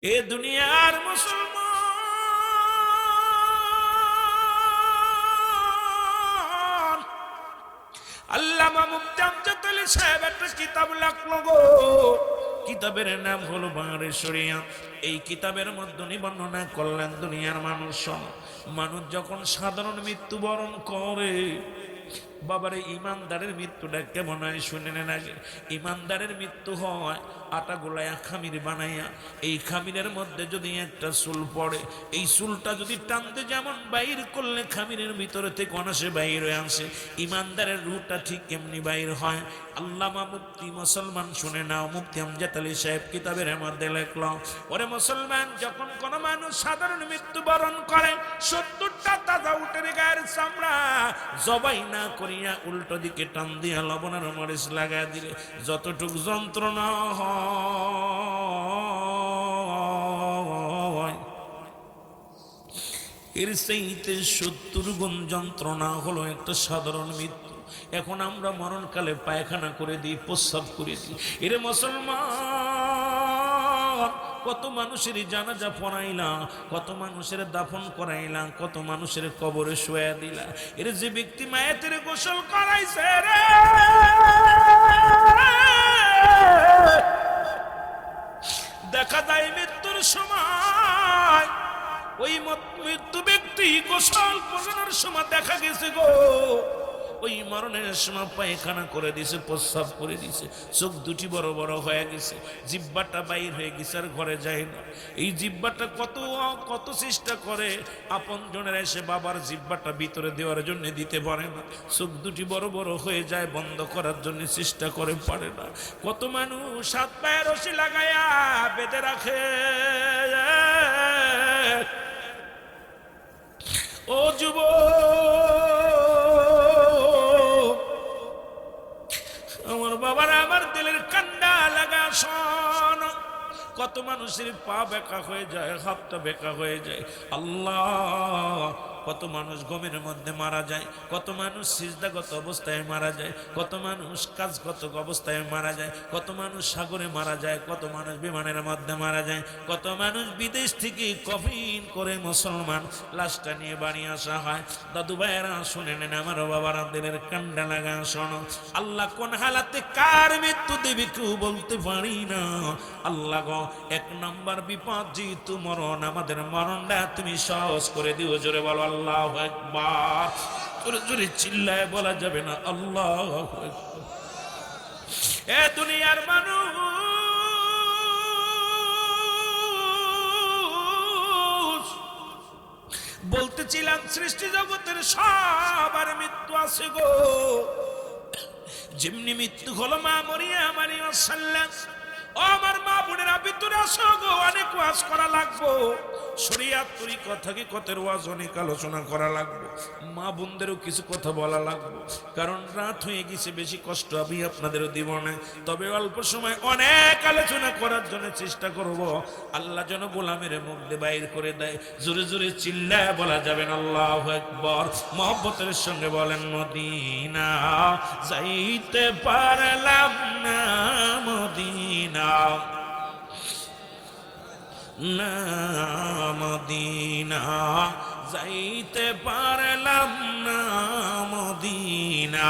এ দুনিয়ার মুসলমান, আল্লামা মুফতি আমজাদ আলী সাহেব একটা কিতাব লিখলো গো। কিতাবের নাম হলো বাংলার শরিয়া। এই কিতাবের মধ্যে বর্ণনা করলেন দুনিয়ার মানুষ যখন সাধারণ মৃত্যুবরণ করে, বাবারে ইমানদারের মৃত্যুটা কেমন হয় শুনে নেন আগে। ইমানদারের মৃত্যু হয় আটা গোলায়া খামির বানাইয়া, এই খামিরের মধ্যে যদি একটা চুল পড়ে, এই চুলটা যদি টানতে যেমন বাইর করলে খামিরের ভিতরে থেকে অনাসে বাইর হয়ে আসে, ইমানদারের রুহটা ঠিক কেমনি বাইর হয়। আল্লামা মুফতি মুসলমান শুনে নাও, মুফতি আমজাদ আলী সাহেব কিতাবের মধ্যে লেখল, ওরে মুসলমান, যখন কোন মানুষ সাধারণ মৃত্যুবরণ করে, ৭০টা তাজা উটের গায়ের চামড়া জবাই না করিয়া উল্টো দিকে টান দিয়া লবণের মরিচ লাগা দিলে যতটুক যন্ত্রণা হয়, এর চাইতে ৭০ গুণ যন্ত্রণা হলো একটা সাধারণ মৃত্যু। এখন আমরা মরণকালে পায়খানা করে দিই, প্রস্রাব করে দিই। এরে মুসলমান, কত মানুষের জানাজা পড়াইলাম, কত মানুষের দাফন করাইলাম, কত মানুষের কবরে শোয়া দিলা। এর যে ব্যক্তি মায়ের গোসল করাইছে রে, দেখা যায় মৃত্যুর সময় ওই মৃত্যু ব্যক্তি গোসল করানোর সময় দেখা গেছে গো, ওই মরণের সময় পায়খানা করে দিছে, প্রস্রাব করে দিছে, চোখ দুটি বড় বড় হয়ে গেছে, জিহ্বাটা বাইর হয়ে গেছে, আর ঘরে যায় না। এই জিহ্বাটা কত চেষ্টা করে, আপন জনের এসে বাবার জিহ্বাটা ভিতরে দেওয়ার জন্য দিতে পারে না, চোখ দুটি বড় বড় হয়ে যায়, বন্ধ করার জন্য চেষ্টা করে, পারে না। কত মানুষ হাত পায়ে রশি লাগায়া বেঁধে রাখে। ও যুবক, আমার বাবারা, আমার দিলের কান্ডা লাগা শোন, কত মানুষের পা বেঁকা হয়ে যায়, হাতটা বেঁকা হয়ে যায়। আল্লাহ, কত মানুষ গমের মধ্যে মারা যায়, কত মানুষ সিজদাগত অবস্থায় মারা যায়, কত মানুষ কাজগত অবস্থায় মারা যায়, কত মানুষ সাগরে মারা যায়, কত মানুষ বিমানের মধ্যে মারা যায়, কত মানুষ বিদেশ থেকে কফিন করে মুসলমান লাশটা নিয়ে বাড়ি আসা হয়। দাদু ভাইয়েরা শুনে নেন, আমার বাবারা, দিলের কান্ডা লাগা শোনো, আল্লাহ কোন হালাতে কার মৃত্যু দেবে কেউ বলতে পারি না। আল্লাহ গো, এক নম্বর বিপদ যেহেতু মরণ, আমাদের মরণটা তুমি সহজ করে দিও। জোরে বলো আল্লাহু আকবার। জোরে জোরে চিল্লায় বলা যাবে না আল্লাহু আকবার। এ দুনিয়ার মানুষ, বলতেছিলাম সৃষ্টি জগতের সবার মৃত্যু আছে গো। যেমনি মৃত্যু হলো মা মরিয়ম আলাইহিস সালাম, ও আমার মা বোনেরা ভিতরে আসো গো, অনেক ওয়াজ করা লাগবো, শরিয়াত তরিকত হাকিকতের ওয়াজ অনেক আলোচনা করা লাগবে, মা বোনদেরও কিছু কথা বলা লাগবে, কারণ রাত হয়ে গেছে, বেশি কষ্ট আমি আপনাদেরও দিব না। তবে অল্প সময় অনেক আলোচনা করার জন্য চেষ্টা করব। আল্লাহ যেন গোলামের মুখ দিয়ে বাইর করে দেয়। জোরে জোরে চিল্লায় বলা যাবেন আল্লাহু আকবার। মহব্বতের সঙ্গে বলেন, মদিনা যাইতে পারলাম না, মদিনা না, মদিনা যাইতে পারলাম না, মদিনা।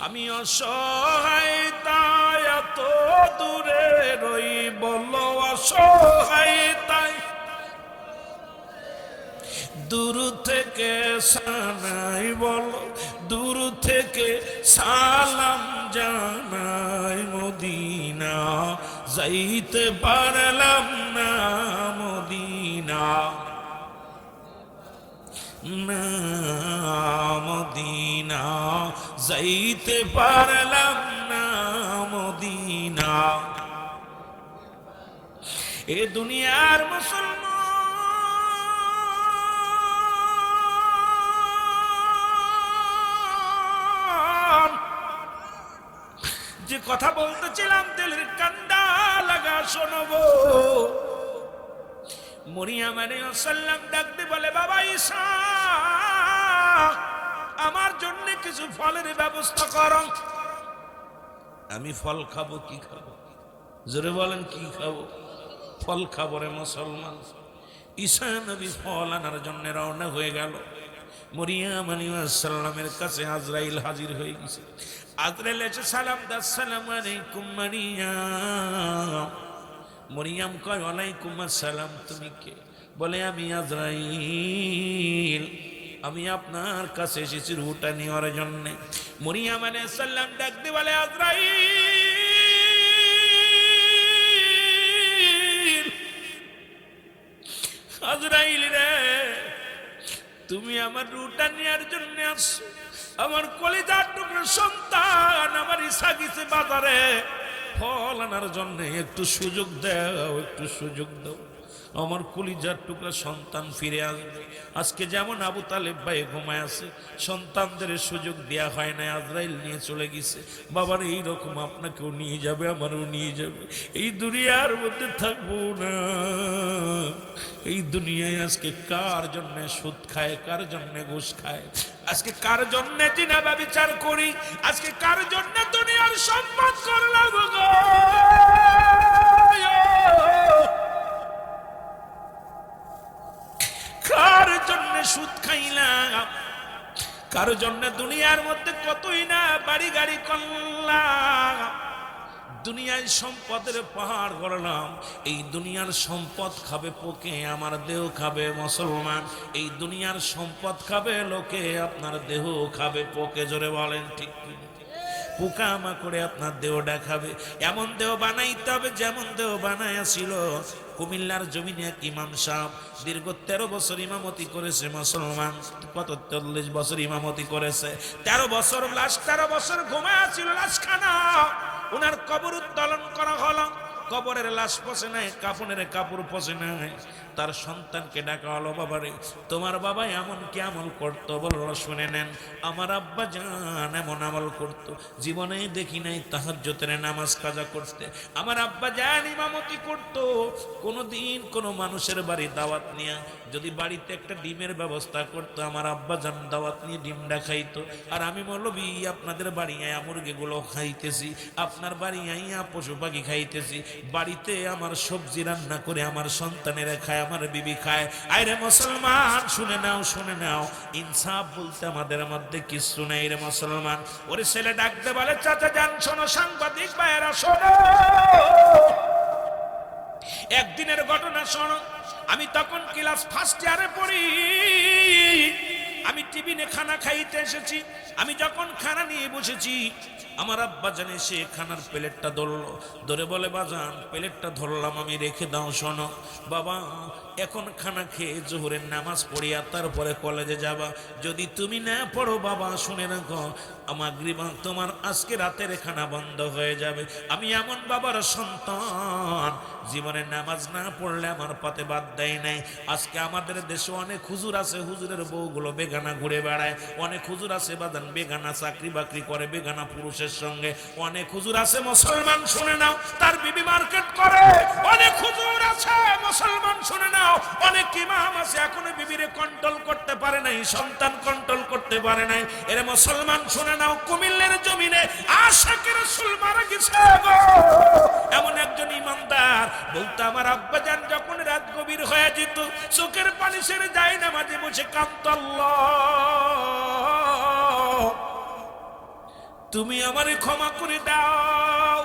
আমি অসহায় তাই এত দূরে রই, বলো অসহায় তাই দূর থেকে সানাই, বলো দূর থেকে সালাম জানাই, মদিনা যাইতে পারলাম না, মদিনা না, মদিনা যাইতে পারলাম না, মদিনা। এ দুনিয়ার মুসলমান, যে কথা বলতেছিলাম দিলের কান্ডা লাগা শোনবো। মরিয়ম আলাইহিস সালাম ডাকতে বলে, বাবা ঈসা, আমার জন্য কিছু ফলের ব্যবস্থা করো। আমি ফল খাবো, কি খাবো? জোরে বলেন কি খাবো? ফল খাবো রে মুসলমান। ঈসা নবী ফল আনার জন্য রওনা হয়ে গেল। মরিয়ম আলাইহিস সালামের কাছে আজরাইল হাজির হয়ে গেছে। আজরাইল এসে সালাম দা, আসসালামু আলাইকুম মারিয়াম। মরিয়ম কয় ওয়ালাইকুম আসসালাম, তুমি কে? বলে আমি আজরাইল, আমি আপনার কাছে এসেছি রুহটা নেওয়ার জন্য। মরিয়ম আলাইহিস সালাম ডাক দিয়ে বলে আজরাইল, আজরাইল রে, তুমি আমার রুহটা নেওয়ার জন্য আসছো। আমার কলিজার টুকরো সন্তান আমার ঈসা গেছে বাজারে ফল আনার জন্য, একটু সুযোগ দাও, একটু সুযোগ দাও, আমার কলিজার টুকরা সন্তান ফিরে আসবে। আজকে যেমন আবু তালেব ভাই ঘুমায় আছে, সন্তানদের সুযোগ দেয়া হয় না, আজরাইল নিয়ে চলে গেছে। বাবার এইরকম আপনাকেও নিয়ে যাবে, আমারও নিয়ে যাবে। এই দুনিয়ার মধ্যে থাকবো না। এই দুনিয়ায় আজকে কার জন্য সুদ খায়, কার জন্য ঘুষ খায়, আজকে কার জন্য জিনা ব্যভিচার করি, আজকে কার জন্য দুনিয়ার সম্পদ করলাম গো। কার জন্য সুদ খাইলাম, কার জন্য দুনিয়ার মধ্যে কতই না বাড়ি গাড়ি করলাম, দুনিয়ায় সম্পদের পাহাড় গড়লাম। এই দুনিয়ার সম্পদ খাবে পোকে, আমার দেহ খাবে মুসলমান। এই দুনিয়ার সম্পদ খাবে লোকে, আপনার দেহ খাবে পোকে। জোরে বলেন ঠিক কিনা? পোকামা করে আপনার দেহ দেখাবে। এমন দেহ বানাইতে হবে যেমন দেহ বানাইয়াছিল কুমিল্লার জমিনে এক ইমাম সাহেব, দীর্ঘ 13 বছর ইমামতি করেছে মুসলমান। কত 40 বছর ইমামতি করেছে। 13 বছর লাশ, 13 বছর ঘুমায় ছিল লাশখানা। ওনার কবর উত্তোলন করা হলো, কবরের লাশ পচে নাই, কাফনের কাপড় পচে নাই। তার সন্তানকে ডাকা হলো, বাবারে তোমার বাবা এমন কি আমল করতো বললো? শুনে নেন, আমার আব্বা জান এমন আমল করতো, জীবনে দেখি নাই তাহাজ্জুদের নামাজ কাজা করতে। আমার আব্বা জান ইমামতি করতো। কোনোদিন কোনো মানুষের বাড়ি দাওয়াত নিয়ে যদি বাড়িতে একটা ডিমের ব্যবস্থা করতো, আমার আব্বা জান দাওয়াত নিয়ে ডিমটা খাইতো। আর আমি মৌলবি আপনাদের বাড়ি আয়া মুরগিগুলো খাইতেছি, আপনার বাড়ি আইয়া পশু পাখি খাইতেছি, বাড়িতে আমার সবজি রান্না করে আমার সন্তানেরা খায়, আমার বিবি খায়। আইরে মুসলমান শুনে নাও, শুনে নাও, ইনসাফ বলতে আমাদের মধ্যে কিছু নেই রে মুসলমান। ওরে ছেলে ডাকতে বলে, চাচা যান শোনো, সাংবাদিক ভাইয়েরা শোনো, একদিনের ঘটনা শোনো। আমি তখন ক্লাস ফার্স্ট ইয়ারে পড়ি, আমি টিফিনে খানা খাইতে এসেছি। আমি যখন খানা নিয়ে বসেছি, আমার আব্বা জানে সে খানার প্লেটটা ধরলো, ধরে বলে বাজান প্লেটটা ধরলাম আমি, রেখে দাও। শোনো বাবা, এখন খানা খেয়ে জোহরের নামাজ পড়িয়া তারপরে কলেজে যাবা, যদি তুমি না পড়ো বাবা শুনে রাখো, আমার গ্রীবা তোমার আজকে রাতের খানা বন্ধ হয়ে যাবে। আমি এমন বাবার সন্তান, জীবনে নামাজ না পড়লে আমার পাতে বাদ দেয় নাই। আজকে আমাদের দেশে অনেক হুজুর আছে, হুজুরের বউগুলো বেগানা ঘুরে বেড়ায়। অনেক হুজুর আছে বাদান বেগানা চাকরি বাকরি করে বেগানা পুরুষের সঙ্গে। অনেক হুজুর আছে মুসলমান শুনে নাও, তার বিবি মার্কেট করে। অনেক হুজুর আছে মুসলমান শুনে নাও, অনেক ইমাম আছে এখনো বিবিরে কন্ট্রোল করতে পারে নাই, সন্তান কন্ট্রোল করতে পারে নাই। এরে মুসলমান শুনে নাও, কুমিল্লার জমিনে আশিকে রাসূল মারা গেছে গো। এমন একজন ইমানদার বলতো, আমার আব্বা জান যখন রাত গভীর হয়ে যেত, চোখের পানি ছেড়ে যায় না, মাঝে বসে কাঁদতো, আল্লাহ তুমি আমারে ক্ষমা করে দাও,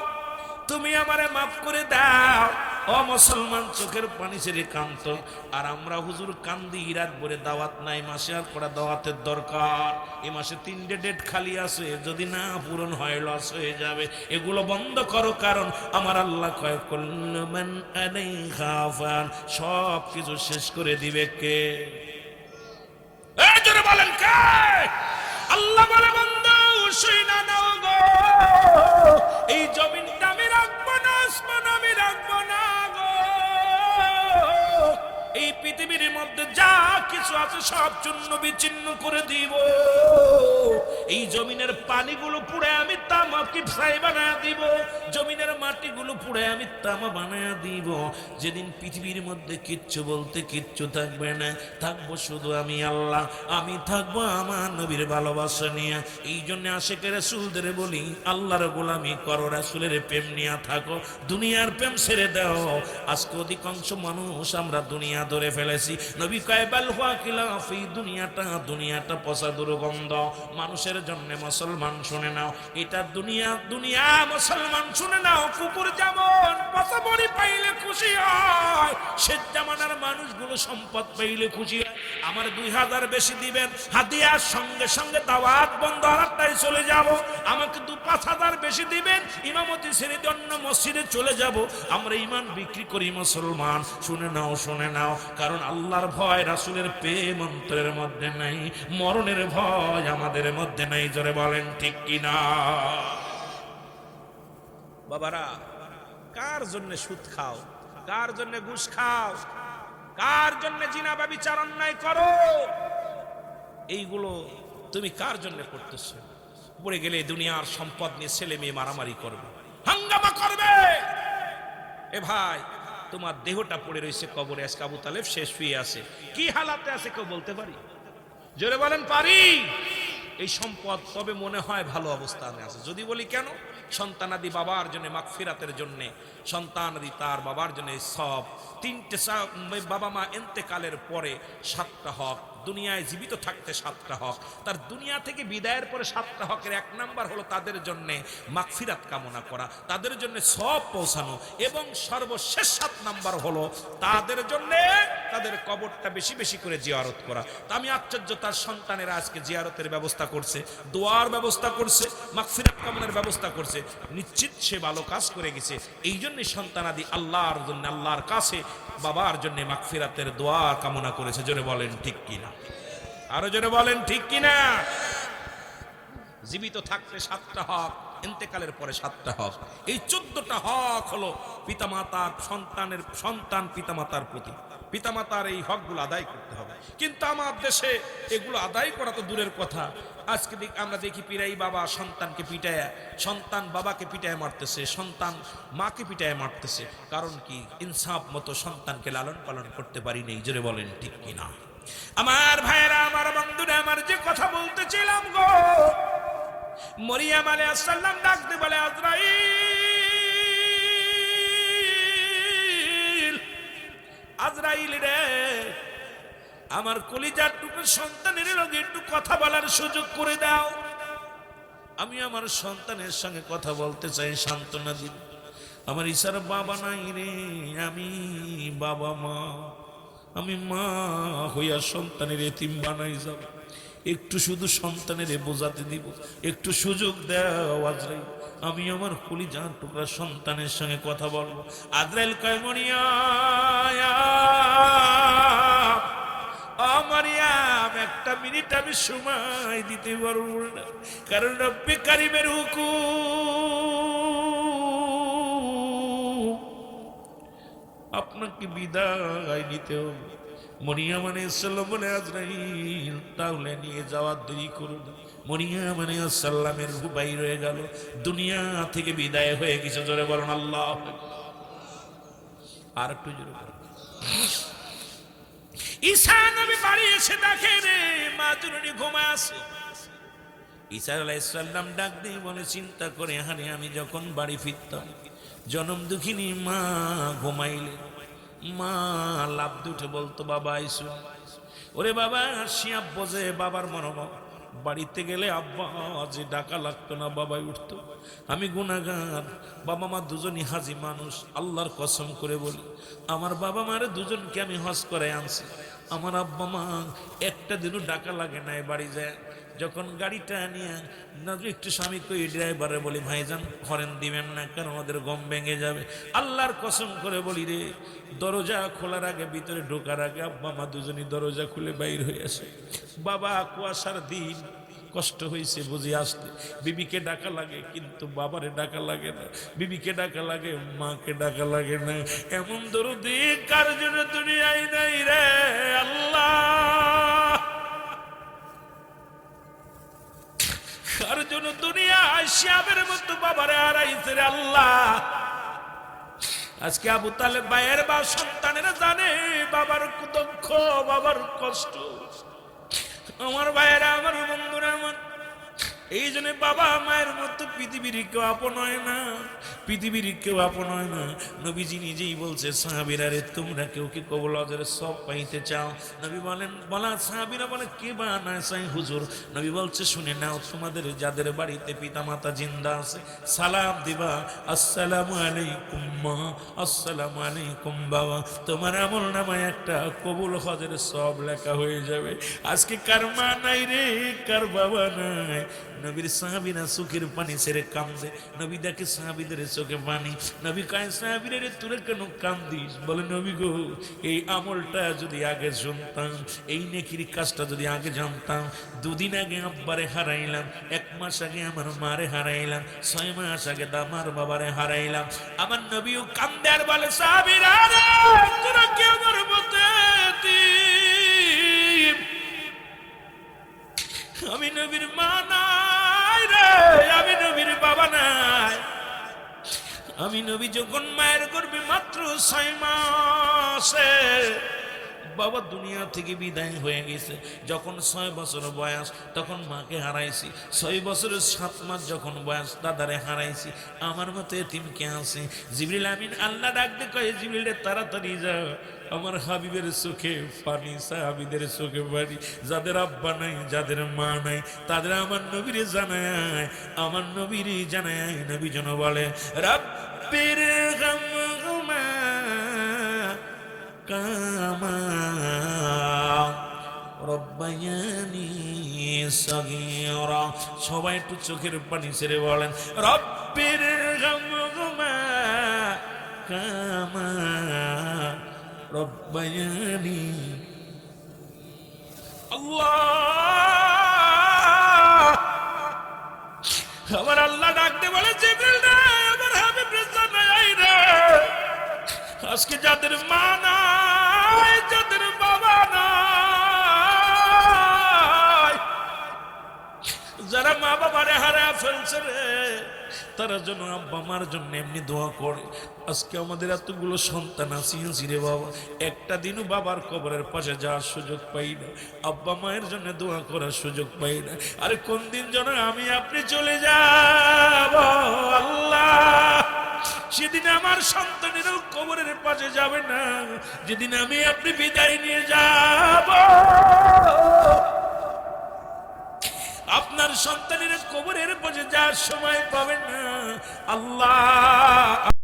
তুমি আমারে মাফ করে দাও। ও মুসলমান চোখের পানি ছেড়ে কাঁদতো। আর আমরা হুজুর কান্দি, রাত ভরে দাওয়াত নাই, মাসে আর করা দাওয়াতের দরকার। এই মাসে 3টে ডেট খালি আছে, যদি না পূরণ হয় লস হয়ে যাবে। এগুলো বন্ধ করো, কারণ আমার আল্লাহ কয় কুল্লু মান আলাইহা ফান, সব কিছু শেষ করে দিবে কে? এই জোরে বলেন কে? আল্লাহ বলে বান্দা শুইনা নাও গো, এই জমিনটা আমি রাখবো না, আসমান আমি রাখবো না গো। এই পৃথিবীর মধ্যে যা কিছু আছে সব চূর্ণ বিচ্ছিন্ন করে দিব। এই জমিনের পানিগুলো পুড়ে আমি তা তামা কিপসাই বানায় দিব, জমিনের মাটিগুলো পুড়ে আমি তামা বানায় দিব। যেদিন পৃথিবীর মধ্যে কিচ্ছু বলতে কিচ্ছু থাকবে না, থাকবো শুধু আমি আল্লাহ, আমি থাকবো আমার নবীর ভালোবাসা নিয়ে। এই জন্য আশিক রাসূলদের বলি, আল্লাহর গোলামি করো, রাসূলের প্রেম নিয়ে থাকো, দুনিয়ার প্রেম ছেড়ে দাও। আজকে অধিকাংশ মানুষ আমরা দুনিয়া ধরে ফেলেছি। নবী কয় বাল হুয়া খিলাফি, দুনিয়াটা পচা দুর্গন্ধ। মানুষের জন্য মুসলমান শুনে নাও, এটা দুনিয়া মুসলমান শুনে নাও। কুকুর যেমন পচা বড়ি পাইলে খুশি হয়, সে জামানার মানুষগুলো সম্পদ পাইলে খুশি হয়। আমার 2000 বেশি দিবেন, হাদিয়ার সঙ্গে সঙ্গে দাওয়াত বন্ধ, আরেকটাই চলে যাব। আমাকে 5,000 বেশি দিবেন, ইমামতি ছেড়ে অন্য মসজিদে চলে যাব। আমরা ইমান বিক্রি করি মুসলমান। শুনে নাও, কারণ আল্লাহর ভয় রাসূলের প্রেম অন্তরের মধ্যে নাই, মরণের ভয় আমাদের মধ্যে নাই। জোরে বলেন ঠিক কিনা? বাবারা, কার জন্য সুদ খাও, কার জন্য ঘুষ খাও, কার জন্য জিনা ব্যভিচার অন্যায় করো? এইগুলো তুমি কার জন্য করতেছো? পড়ে গেলে দুনিয়ার সম্পদ নিয়ে ছেলে মেয়ে মারামারি করবে, হাঙ্গামা করবে। এ ভাই, তোমার দেহটা পড়ে রয়েছে কবরে, আজকে আবু তালেব শেষ শুয়ে আছে, কি হালাতে আছে কেউ বলতে পারি? জোরে বলেন পারি? এই সম্পদ তবে মনে হয় ভালো অবস্থানে আছে। যদি বলি কেন? সন্তানাদি বাবার জন্য, মাগফিরাতের জন্য, সন্তানাদি তার বাবার জন্য সব 3টে বাবা মা ইন্তেকালের পরে 7টা হক, দুনিয়ায় জীবিত থাকতে 7টা হক, তার দুনিয়া থেকে বিদায়ের পরে 7টা হকের 1 নাম্বার হলো তাদের জন্য মাগফিরাত কামনা করা, তাদের জন্য সব পৌঁছানো, এবং সর্বশেষ 7 নাম্বার হলো তাদের জন্য তাদের কবরটা বেশি বেশি করে জিয়ারত করা। তা আমি আশ্চর্য, তার সন্তানেরা আজকে জিয়ারতের ব্যবস্থা করছে, দোয়ার ব্যবস্থা করছে, মাগফিরাত কামনার ব্যবস্থা করছে। নিশ্চিত সে ভালো কাজ করে গেছে। এই জন্যই সন্তানাদি আল্লাহর জন্য, আল্লাহর কাছে বাবার জন্য মাগফিরাতের দোয়া কামনা করেছে। জোরে বলেন ঠিক কিনা? আরো জোরে বলেন ঠিক কিনা? জীবিত থাকতে 7টা হক, ইন্তেকালের পরে 7টা হক। এই 14টা হক হলো পিতামাতার, সন্তান পিতামাতার প্রতি। পিতামাতার এই হকগুলো আদায় করতে হবে। কিন্তু আমার দেশে এগুলো আদায় করা তো দূরের কথা। আজকে আমরা দেখি পিরাই বাবা সন্তানকে পিটায়, সন্তান বাবাকে পিটায় মারতেছে, সন্তান মাকে পিটায় মারতেছে। কারণ কি? ইনসাফ মতো সন্তানকে লালন পালন করতে পারি নেই। জোরে বলেন ঠিক কিনা? আমার ভাইরা, আমার বন্ধুরা, আমার যে কথা বলতেছিলাম গো, মরিয়ম আলাইহিস সালাম ডাকতে বলে, আজরাইল রে, আমার কলিজার টুকরো সন্তানের লগে একটু কথা বলার সুযোগ করে দাও। আমি আমার সন্তানের সঙ্গে কথা বলতে চাই, সান্ত্বনা দিন। আমার ঈসার বাবা নাই রে, আমি বাবা মা, আমি মা হইয়া সন্তানের এতিম বানাই যাব। একটু শুধু সন্তানের বোঝাতে দিব, একটু সুযোগ দাও আজরাইল, আমি আমার কলিজার টুকরা সন্তানের সঙ্গে কথা বলবো। আজরাইল কয়, মারিয়াম, 1 মিনিট আমি সময় দিতে পারবো না, কারণ রব্বে কারিমের হুকুম, আপনাকে বিদায় নিতে হবে। মরিয়ম আলাইহিস সালাম বলে, আজরাইল তাহলে নিয়ে যাওয়ার দেরি করুন। মরিয়ম আলাইহিস সালামের রূহ বাইর হয়ে গেল, দুনিয়া থেকে বিদায় হয়ে গেছে। জোরে বলুন আল্লাহ। আর একটু জোরে বলুন। ঈসা নবী বাড়ি এসে দেখে রে মা জননী ঘুমায় আছে। ঈসা আলাইহিস সালাম ডাক দিয়ে বলে, চিন্তা করে হারে, আমি যখন বাড়ি ফিরতাম, জনম দুঃখিনী মা ঘুমাইলে, মা লাভ দুঠে বলতো, বাবা আইসু। ওরে বাবা, শিয়াব বোঝে বাবার মনোভাব। বাড়িতে গেলে আব্বা যে ডাকা লাগতো না, বাবাই উঠতো। আমি গুনাহগার, বাবা মা দুজনই হাজি মানুষ। আল্লাহর কসম করে বলি, আমার বাবা মারে দুজনকে আমি হজ করে আনছি। আমার আব্বা মা একটা দিনও ডাকা লাগে নাই। বাড়ি যায় যখন গাড়িটা নিয়ে একটু স্বামী কই ড্রাইভারে বলি, ভাইজান হরেন দিবেন না, কারণ ওদের গম ভেঙে যাবে। আল্লাহর কসম করে বলি রে, দরজা খোলার আগে, ভিতরে ঢোকার আগে আব্বা মা দুজনই দরজা খুলে বাইর হয়ে আসে। বাবা কুয়াশার দিন, কষ্ট হয়েছে বুঝি আসতে, বিবিকে ডাকা লাগে কিন্তু বাবারে ডাকা লাগে না, বিবিকে ডাকা লাগে, মাকে ডাকা লাগে না। এমন দরদি কার জন্য দুনিয়ায় নাই রে আল্লাহ। যার জন্য দুনিয়ায় শিয়াবের মতো বাবারে হারাইছে রে আল্লাহ। আজকে আবু তালেব ভাইয়ের বা সন্তানেরা জানে বাবার দুঃখ, বাবার কষ্ট। আমার ভাইয়েরা, আমার বন্ধুরা, আমার এই জন্য বাবা মায়ের মতো পৃথিবীর কেউ আপন হয় না, পৃথিবীর কেউ আপন হয় না। নবীজি নিজেই বলছে, সাহাবীরা রে তোমরা কেউ কি কবুল হজের সব পাইতে চাও? নবী বলেন, বলা সাহাবীরা বলে কে বা না চাই হুজুর? নবী বলছে, শুনে নাও, তোমাদের যাদের বাড়িতে পিতা মাতা জিন্দা আছে সালাম দিবা, আসসালামু আলাইকুম মা, আসসালামু আলাইকুম বাবা। তোমার আমল নামায় একটা কবুল হজের সব লেখা হয়ে যাবে। আজকে কার মা নাই রে, কার বাবা নাই। নবীর সাহাবীরা চোখের পানি ছেড়ে কান্দে। নবী দেখে সাহাবীদের চোখে পানি। নবী কয়, সাহাবীরা রে তোরা কেন কান্দিস? বলে, নবী গো, এই আমলটা যদি আগে শুনতাম, এই নেকির কাজটা যদি আগে জানতাম, দুদিন আগে আব্বারে হারাইলাম, 1 মাস আগে আমার মারে হারাইলাম, 6 মাস আগে আমার বাবারে হারাইলাম। আমার নবীও কান্দে আর বলে, সাহাবীরা রে তোরা কি আমার মতো এতিম? আমি নবীর মা নাই রে, আমি নবীর বাবা নাই। আমি নবী যখন মায়ের গর্ভে মাত্র 6 মাসে বাবা দুনিয়া থেকে বিদায় হয়ে গেছে। যখন 6 বছর বয়স তখন মাকে হারাইছি। 6 বছরের 7 মাস যখন বয়স দাদারে হারাইছি। আমার মতো এতিম কে আছে? জিবরিল আমিন আল্লাহ ডাকতে কয়, জিবরিল রে তাড়াতাড়ি যা, আমার হাবিবের চোখে পানি, সাহাবীদের চোখে পানি। যাদের আব্বা নাই, যাদের মা নাই, তাদের আমার নবীরে জানায়, আমার নবীরে জানায়। নবী যেন বলে, রাব্বির গামহুমা কামা রব্বায়ানি সগীরা। সবাই একটু চোখের পানি ছেড়ে বলেন, রব্বির গামহুমা কামা রব্বায়ানি। আল্লাহ, আমার আল্লাহ ডাকতে বলে, জিবরিল রে আমার হাবিব রে জানাই রে, আজকে যাদের মা নাই, যাদের বাবা নাই, যারা মা বাবারে হারায় ফেলছে রে, তারা যেন আব্বা মার জন্য এমনি দোয়া করে। আজকে আমাদের এতগুলো সন্তান আছি রে বাবা, একটা দিনও বাবার কবরের পাশে যাওয়ার সুযোগ পাই না, আব্বা মায়ের জন্য দোয়া করার সুযোগ পাই না। আরে কোন দিন যেন আমি আপনি চলে যাব আল্লাহ, সেদিন আমার সন্তানেরও কবরের পাশে যাবে না, যেদিন আমি আপনি বিদায় নিয়ে যাব। আপনার সন্তানের কবরের পাশে যাওয়ার সময় পাবেন না আল্লাহ।